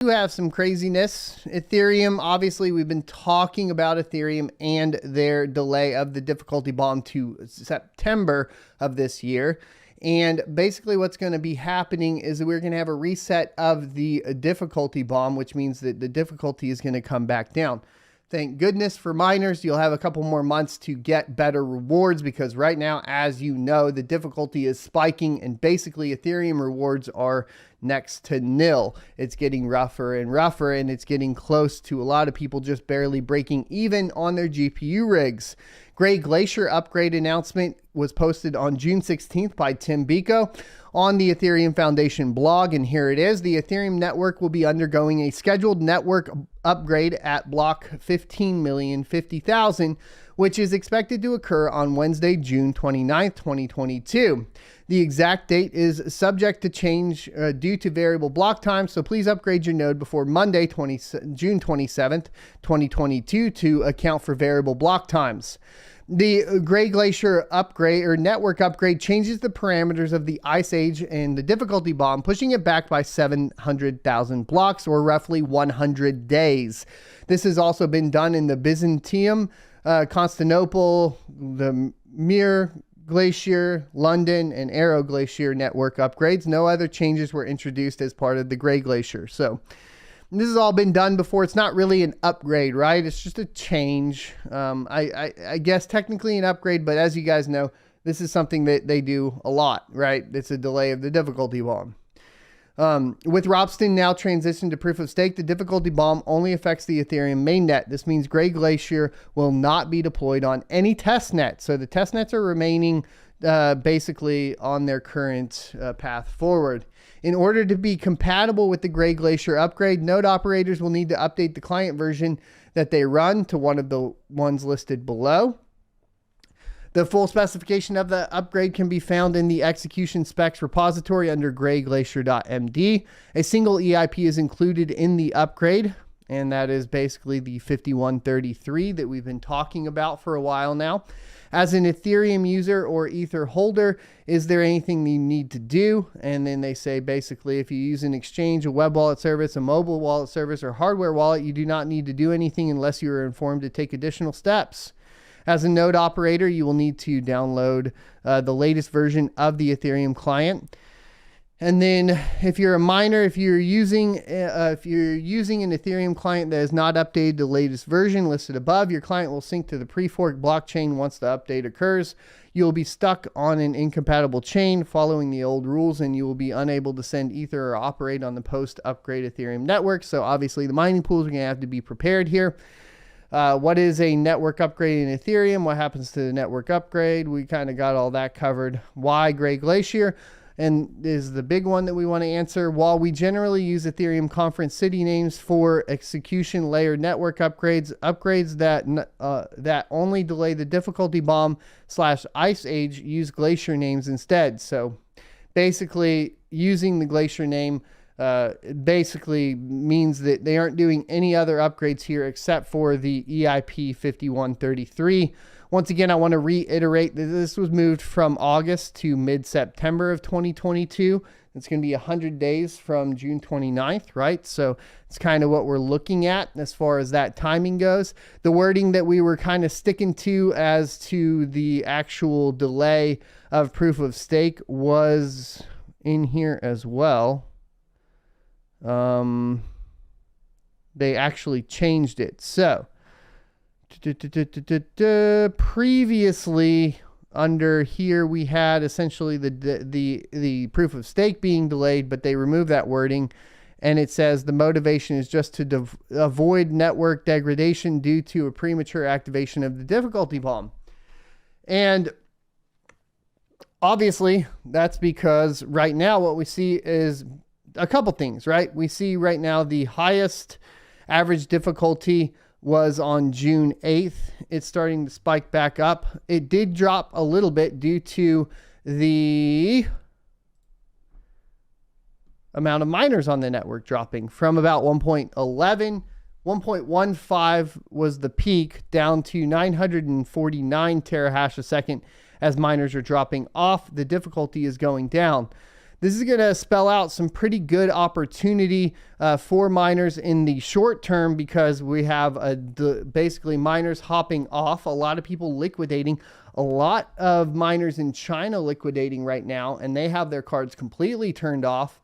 Do have some craziness. Ethereum, obviously we've been talking about Ethereum and their delay of the difficulty bomb to September of this year. And basically what's going to be happening is that we're going to have a reset of the difficulty bomb, which means that the difficulty is going to come back down. Thank goodness for miners, you'll have a couple more months to get better rewards because right now, as you know, the difficulty is spiking and basically Ethereum rewards are next to nil. It's getting rougher and rougher and it's getting close to a lot of people just barely breaking even on their GPU rigs. Glacier upgrade announcement was posted on June 16th by Tim Biko on the Ethereum Foundation blog, and here it is. The Ethereum network will be undergoing a scheduled network upgrade at block 15,050,000, which is expected to occur on Wednesday, June 29th, 2022. The exact date is subject to change due to variable block time, so please upgrade your node before Monday, June 27th, 2022 to account for variable block times. The Glacier upgrade or network upgrade changes the parameters of the Ice Age and the difficulty bomb, pushing it back by 700,000 blocks or roughly 100 days. This has also been done in the Byzantium, Constantinople, the Mir, Glacier, London, and Ergo Glacier network upgrades. No other changes were introduced as part of the Glacier. So this has all been done before. It's not really an upgrade, right? It's just a change. I guess technically an upgrade, but as you guys know, this is something that they do a lot, right? It's a delay of the difficulty bomb. With Ropsten now transitioned to proof of stake, the difficulty bomb only affects the Ethereum mainnet. This means Glacier will not be deployed on any test net. So the test nets are remaining basically on their current path forward. In order to be compatible with the Glacier upgrade, node operators will need to update the client version that they run to one of the ones listed below. The full specification of the upgrade can be found in the execution specs repository under glacier.md. A single EIP is included in the upgrade, and that is basically the 5133 that we've been talking about for a while now. As an Ethereum user or Ether holder, is there anything you need to do? And then they say basically if you use an exchange, a web wallet service, a mobile wallet service, or hardware wallet, you do not need to do anything unless you are informed to take additional steps. As a node operator, you will need to download the latest version of the Ethereum client. And then if you're a miner, if you're using an Ethereum client that has not updated the latest version listed above, your client will sync to the pre-fork blockchain once the update occurs. You'll be stuck on an incompatible chain following the old rules, and you will be unable to send Ether or operate on the post-upgrade Ethereum network. So obviously the mining pools are going to have to be prepared here. What is a network upgrade in Ethereum? What happens to the network upgrade? We kind of got all that covered. Why Glacier? And is the big one that we want to answer. While we generally use Ethereum conference city names for execution layer network upgrades, that only delay the difficulty bomb / Ice Age use Glacier names instead. So basically using the Glacier name basically means that they aren't doing any other upgrades here except for the EIP 5133. Once again, I want to reiterate that this was moved from August to mid-September of 2022. It's going to be 100 days from June 29th, right? So it's kind of what we're looking at as far as that timing goes. The wording that we were kind of sticking to as to the actual delay of proof of stake was in here as well. They actually changed it. So previously under here we had essentially the proof of stake being delayed, but they removed that wording, and it says the motivation is just to avoid network degradation due to a premature activation of the difficulty bomb. And obviously that's because right now what we see is a couple things, right? We see right now the highest average difficulty was on June 8th. It's starting to spike back up. It did drop a little bit due to the amount of miners on the network dropping from about 1.11, 1.15 was the peak, down to 949 terahash a second as miners are dropping off. The difficulty is going down. This is going to spell out some pretty good opportunity for miners in the short term, because we have basically miners hopping off, a lot of people liquidating, a lot of miners in China liquidating right now, and they have their cards completely turned off.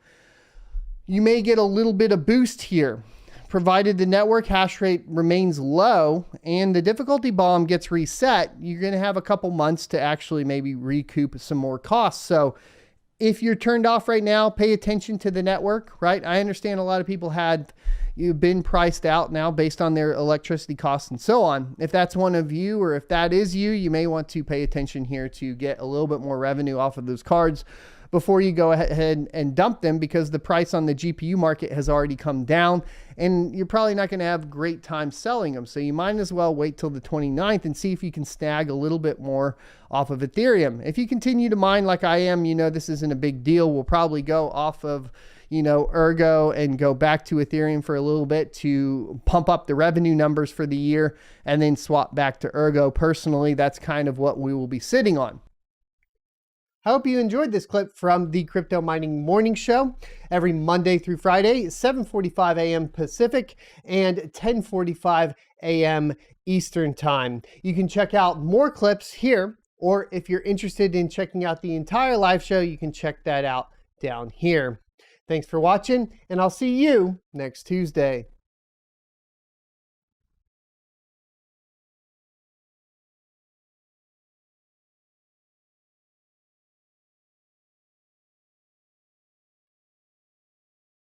You may get a little bit of boost here, provided the network hash rate remains low and the difficulty bomb gets reset. You're going to have a couple months to actually maybe recoup some more costs. So if you're turned off right now, pay attention to the network, right? I understand a lot of people you've been priced out now based on their electricity costs and so on. If that's one of you, or if that is you, you may want to pay attention here to get a little bit more revenue off of those cards before you go ahead and dump them, because the price on the GPU market has already come down and you're probably not going to have great time selling them. So you might as well wait till the 29th and see if you can snag a little bit more off of Ethereum. If you continue to mine like I am, this isn't a big deal. We'll probably go off of Ergo and go back to Ethereum for a little bit to pump up the revenue numbers for the year, and then swap back to Ergo. Personally, that's kind of what we will be sitting on. I hope you enjoyed this clip from the Crypto Mining Morning Show every Monday through Friday, 7:45 a.m. Pacific and 10:45 a.m. Eastern Time. You can check out more clips here, or if you're interested in checking out the entire live show, you can check that out down here. Thanks for watching, and I'll see you next Tuesday.